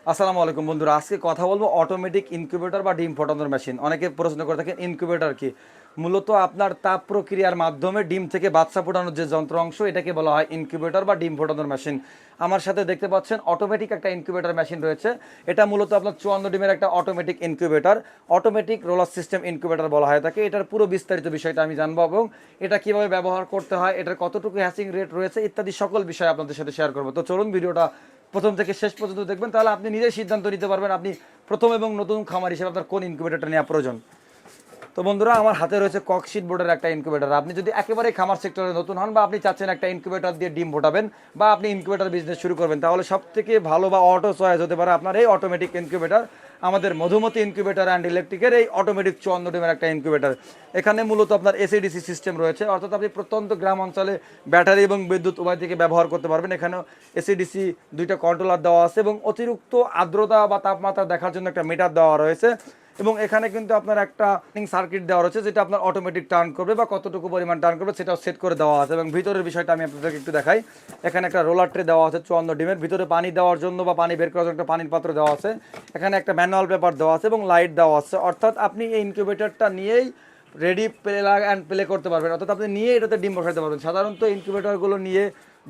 আসসালামু আলাইকুম বন্ধুরা, আজকে কথা বলবো অটোমেটিক ইনকিউবেটর বা ডিম ফোটানোর মেশিন। অনেকে প্রশ্ন করে থাকেন ইনকিউবেটর কি। মূলত আপনার তাপ প্রক্রিয়ার মাধ্যমে ডিম থেকে বাচ্চা ফোটানোর যে যন্ত্র অংশ, এটাকে বলা হয় ইনকিউবেটর বা ডিম ফোটানোর মেশিন। আমার সাথে দেখতে পাচ্ছেন অটোমেটিক একটা ইনকিউবেটর মেশিন রয়েছে। এটা মূলত আপনার 54 ডিমের একটা automatic incubator, automatic roller system incubator বলা হয় থাকে। এটার পুরো বিস্তারিত বিষয়টা আমি জানবো এবং এটা কিভাবে ব্যবহার করতে হয়, এটার কতটুকু হ্যাচিং রেট রয়েছে ইত্যাদি সকল বিষয় আপনাদের সাথে শেয়ার করবো। তো চলুন ভিডিওটা প্রথম থেকে শেষ পর্যন্ত দেখবেন, তাহলে আপনি নিজেই সিদ্ধান্ত নিতে পারবেন আপনি প্রথম এবং নতুন খামার হিসেবে আপনার কোন ইনকিউবেটরটা নেওয়া প্রয়োজন। তো বন্ধুরা, আমার হাতে রয়েছে ককশিট বোর্ডের একটা ইনকিউবেটর। আপনি যদি একেবারে খামার সেক্টরে নতুন হন বা আপনি চাচ্ছেন একটা ইনকিউবেটর দিয়ে ডিম ফোটাবেন বা আপনি ইনকিউবেটর বিজনেস শুরু করবেন, তাহলে সব থেকে ভালো বা অটো চয়েস হতে পারে আপনার এই অটোমেটিক ইনকিউবেটর, আমাদের মধুমতি ইনকিউবেটর অ্যান্ড ইলেকট্রিকের এই অটোমেটিক 54 ডিমের একটা ইনকিউবেটর। এখানে মূলত আপনার এসিডিসি সিস্টেম রয়েছে, অর্থাৎ আপনি প্রত্যন্ত গ্রাম অঞ্চলে ব্যাটারি এবং বিদ্যুৎ উভয় থেকে ব্যবহার করতে পারবেন। এখানেও এসিডিসি দুইটা কন্ট্রোলার দেওয়া আছে এবং অতিরিক্ত আর্দ্রতা বা তাপমাত্রা দেখার জন্য একটা মিটার দেওয়া রয়েছে। এবং এখানে কিন্তু আপনার একটা সার্কিট দেওয়া রয়েছে যেটা আপনার অটোমেটিক টার্ন করবে বা কতটুকু পরিমাণ টার্ন করবে সেটাও সেট করে দেওয়া আছে। এবং ভিতরের বিষয়টা আমি আপনাদেরকে একটু দেখাই। এখানে একটা রোলার ট্রে দেওয়া আছে 54 ডিমের, ভিতরে পানি দেওয়ার জন্য বা পানি বের করার জন্য একটা পানির পাত্র দেওয়া আছে। এখানে একটা ম্যানুয়াল পেপার দেওয়া আছে এবং লাইট দেওয়া আছে, অর্থাৎ আপনি এই ইনকিউবেটরটা নিয়েই রেডি প্লে অ্যান্ড প্লে করতে পারবেন, অর্থাৎ আপনি নিয়ে এটাতে ডিম বসাতে পারবেন। সাধারণত ইনকিউবেটরগুলো নিয়ে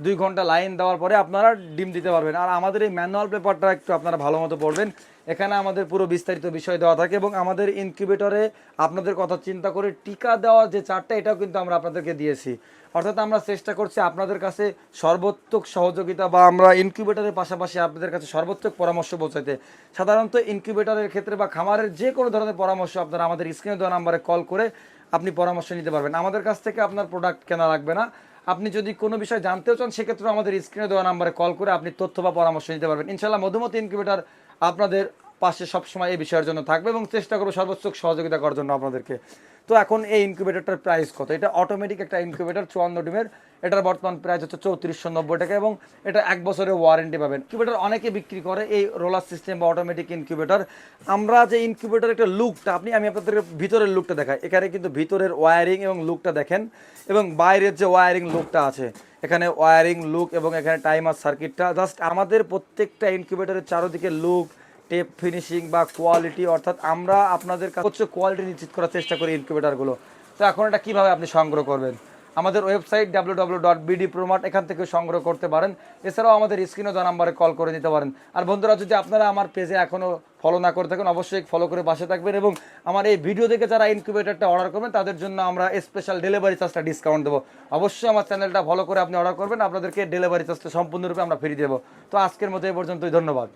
2 ঘন্টা লাইন দেওয়ার পরে আপনারা ডিম দিতে পারবেন। আর আমাদের এই ম্যানুয়াল পেপারটা একটু আপনারা ভালো মতো পড়বেন, এখানে আমাদের পুরো বিস্তারিত বিষয় দেওয়া থাকে এবং আমাদের ইনকিউবেটরে আপনাদের কথা চিন্তা করে টিকা দেওয়ার যে চার্টটা, এটাও কিন্তু আমরা আপনাদেরকে দিয়েছি। অর্থাৎ আমরা চেষ্টা করছি আপনাদের কাছে সর্বোত্তক সহযোগিতা বা আমরা ইনকিউবেটরের পাশাপাশি আপনাদের কাছে সর্বোত্তক পরামর্শ পৌঁছাতে। সাধারণত ইনকিউবেটরের ক্ষেত্রে বা খামারের যে কোনো ধরনের পরামর্শ আপনারা আমাদের স্ক্রিনে দেওয়া নাম্বারে কল করে আপনি পরামর্শ নিতে পারবেন। আমাদের কাছ থেকে আপনার প্রোডাক্ট কেনা লাগবে না। আপনি যদি কোনো বিষয় জানতেও চান, সেক্ষেত্রে আমাদের স্ক্রিনে দেওয়া নাম্বারে কল করে আপনি তথ্য বা পরামর্শ নিতে পারবেন। ইনশাআল্লাহ মধুমতি ইনকিউবেটর আপনাদের পাশে সবসময় এই বিষয়ের জন্য থাকবে এবং চেষ্টা করবো সর্বোচ্চ সহযোগিতা করার জন্য আপনাদেরকে। তো এখন এই ইনকিউবেটরটার প্রাইস কত? এটা অটোমেটিক একটা ইনকিউবেটর 54 ডিমের, এটার বর্তমান প্রাইস হচ্ছে 3490 টাকা এবং এটা 1 বছরের ওয়ারেন্টি পাবেন। ইনকিউবেটর অনেকে বিক্রি করে এই রোলার সিস্টেম বা অটোমেটিক ইনকিউবেটর। আমরা যে ইনকিউবেটর একটা লুকটা আমি আপনাদের ভিতরের লুকটা দেখাই। এখানে কিন্তু ভিতরের ওয়ারিং এবং লুকটা দেখেন এবং বাইরের যে ওয়ারিং লুকটা আছে, এখানে ওয়ারিং লুক এবং এখানে টাইমার সার্কিটটা জাস্ট আমাদের প্রত্যেকটা ইনকিউবেটরের চারোদিকে লুক, টেপ ফিনিশিং বা কোয়ালিটি, অর্থাৎ আমরা আপনাদের কাছে কোয়ালিটি নিশ্চিত করার চেষ্টা করি ইনকিউবেটরগুলো। তো এখন এটা কীভাবে আপনি সংগ্রহ করবেন? আমাদের ওয়েবসাইট www.bdpromart, এখান থেকে সংগ্রহ করতে পারেন। এছাড়াও আমাদের স্ক্রিনে দেওয়া নাম্বারে কল করে নিতে পারেন। আর বন্ধুরা, যদি আপনারা আমার পেজে এখনও ফলো না করে থাকেন, অবশ্যই ফলো করে পাশে থাকবেন এবং আমার এই ভিডিও দেখে যারা ইনকিউবেটরটা অর্ডার করবেন তাদের জন্য আমরা স্পেশাল ডেলিভারি চার্জটা ডিসকাউন্ট দেবো। অবশ্যই আমার চ্যানেলটা ফলো করে আপনি অর্ডার করবেন, আপনাদেরকে ডেলিভারি চার্জটা সম্পূর্ণরূপে আমরা ফ্রি দেবো। তো আজকের মতো এই পর্যন্তই, ধন্যবাদ।